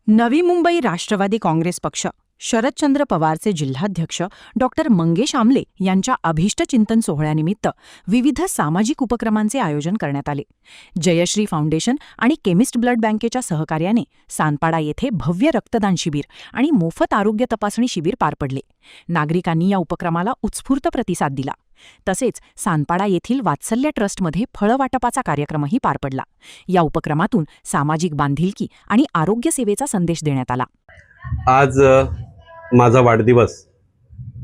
नवी मुंबई राष्ट्रवादी काँग्रेस पक्ष शरदचंद्र पवारचे जिल्हाध्यक्ष डॉक्टर मंगेश आमले यांच्या अभीष्टचिंतन सोहळ्यानिमित्त विविध सामाजिक उपक्रमांचे आयोजन करण्यात आले. जयश्री फाउंडेशन आणि केमिस्ट ब्लड बँकेच्या सहकार्याने सानपाडा येथे भव्य रक्तदान शिबिर आणि मोफत आरोग्य तपासणी शिबिर पार पडले. नागरिकांनी या उपक्रमाला उत्स्फूर्त प्रतिसाद दिला. तसेच सानपाडा येथील वात्सल्य ट्रस्टमध्ये फळवाटपाचा कार्यक्रमही पार पडला. या उपक्रमातून सामाजिक बांधिलकी आणि आरोग्य सेवेचा संदेश देण्यात आला. आज माझा वाढदिवस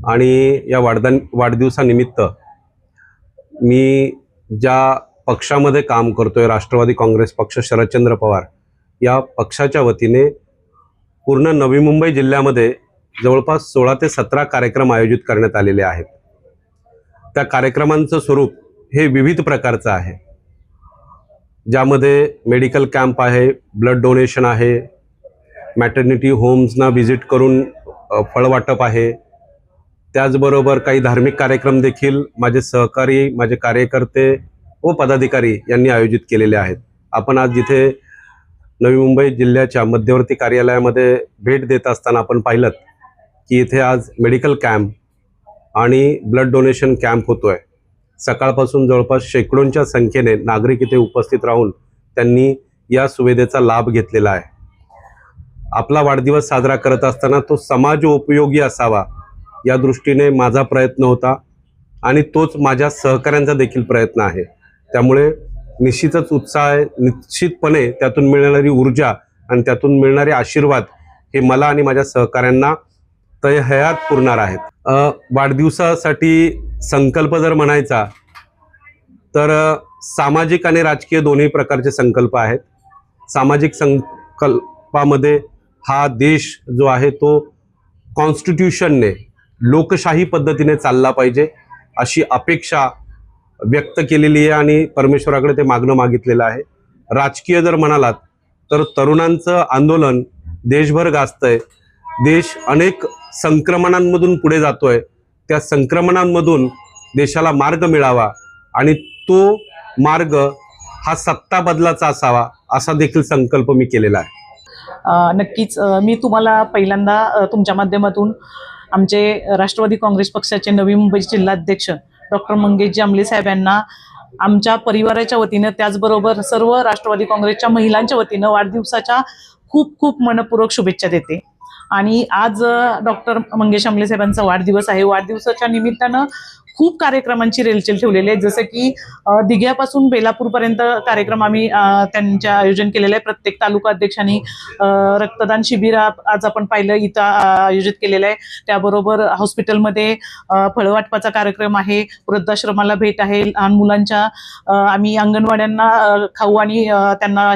आणि या वाढदिवसानिमित्त मी ज्या पक्षामध्ये काम करतोय, राष्ट्रवादी काँग्रेस पक्ष शरदचंद्र पवार या पक्षाच्या वतीने पूर्ण नवी मुंबई जिल्ह्यामध्ये जवळपास 16 ते 17 कार्यक्रम आयोजित करण्यात आलेले आहेत. त्या कार्यक्रमांचं स्वरूप हे विविध प्रकारचं आहे, ज्यामध्ये मेडिकल कॅम्प आहे, ब्लड डोनेशन आहे, मॅटर्निटी होम्सना व्हिजिट करून फळवाटप आहे. त्याचबरोबर काही धार्मिक कार्यक्रम देखील माझे सहकारी, माझे कार्यकर्ते व पदाधिकारी यांनी आयोजित केलेले आहेत. आपण आज जिथे नवी मुंबई जिल्ह्याच्या मध्यवर्ती कार्यालयामध्ये भेट देत असताना आपण पाहिलं की इथे आज मेडिकल कॅम्प आणि ब्लड डोनेशन कॅम्प होतोय. सकाळपासून जवळपास शेकडोंच्या संख्येने नागरिक इथे उपस्थित राहून त्यांनी या सुविधेचा लाभ घेतलेला आहे. आपला वाढदिवस साजरा करत असताना तो समाजोपयोगी असावा या दृष्टीने माझा प्रयत्न होता आणि तोच माझ्या सहकाऱ्यांचा देखील प्रयत्न आहे. त्यामुळे निश्चितच उत्साह आहे. निश्चितपणे त्यातून मिळणारी ऊर्जा आणि त्यातून मिळणारे आशीर्वाद हे मला आणि माझ्या सहकाऱ्यांना तळहयात पुरणार आहेत. वाढदिवसासाठी संकल्प जर म्हणायचा तर सामाजिक आणि राजकीय दोन्ही प्रकारचे संकल्प आहेत. सामाजिक संकल्पामध्ये हा देश जो आहे तो कॉन्स्टिट्यूशनने लोकशाही पद्धतीने चालला पाहिजे अशी अपेक्षा व्यक्त केलेली आहे आणि परमेश्वराकडे ते मागणं मागितलेलं आहे. राजकीय जर म्हणालात तर तरुणांचं आंदोलन देशभर गाजतंय. देश अनेक संक्रमणांमधून पुढे जातोय. त्या संक्रमणांमधून देशाला मार्ग मिळावा आणि तो मार्ग हा सत्ता बदलाचा असावा असा देखील संकल्प मी केलेला आहे. नक्कीच मी तुम्हाला पहिल्यांदा तुमच्या माध्यमातून आमचे राष्ट्रवादी काँग्रेस पक्षाचे नवी मुंबई जिल्हाध्यक्ष डॉक्टर मंगेश आमले साहेब यांना आमच्या परिवाराच्या वतीनं, त्याचबरोबर सर्व राष्ट्रवादी काँग्रेसच्या महिलांच्या वतीनं वाढदिवसाच्या खूप खूप मनपूर्वक शुभेच्छा देते. आणि आज डॉक्टर मंगेश आमले साहेबांचा वाढदिवस आहे. वाढदिवसाच्या निमित्तानं खूप कार्यक्रमांची रेलचेल ठेवलेली आहे. जसं की दिघ्यापासून बेलापूरपर्यंत कार्यक्रम आम्ही त्यांच्या आयोजन केलेलं आहे. प्रत्येक तालुका अध्यक्षांनी रक्तदान शिबिर आज आपण पाहिलं इथं आयोजित केलेलं आहे. त्याबरोबर हॉस्पिटलमध्ये फळवाटपाचा कार्यक्रम आहे, वृद्धाश्रमाला भेट आहे, लहान मुलांच्या आम्ही अंगणवाड्यांना खाऊ आणि त्यांना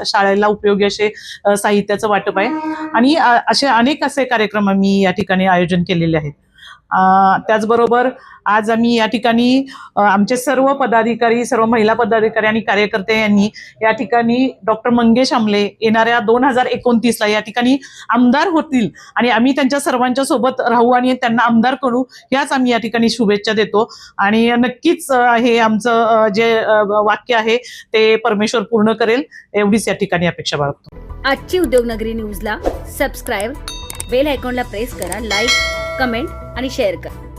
शाळेला उपयोगी असे साहित्याचं वाटप आहे. आणि असे अनेक असे कार्यक्रम आम्ही या ठिकाणी आयोजन केलेले आहेत. त्याचबरोबर आज आम्ही या ठिकाणी आमचे सर्व पदाधिकारी, सर्व महिला पदाधिकारी आणि कार्यकर्ते यांनी या ठिकाणी डॉक्टर मंगेश आमले येणाऱ्या 2029ला या ठिकाणी आमदार होतील आणि आम्ही त्यांच्या सर्वांच्या सोबत राहू आणि त्यांना आमदार करू, याच आम्ही या ठिकाणी शुभेच्छा देतो. आणि नक्कीच हे आमचं जे वाक्य आहे ते परमेश्वर पूर्ण करेल एवढीच या ठिकाणी अपेक्षा बाळगतो. आजची उद्योगनगरी न्यूजला सबस्क्राईब, बेल आयकॉनला प्रेस करा, लाईक, कमेंट आणि शेअर करा.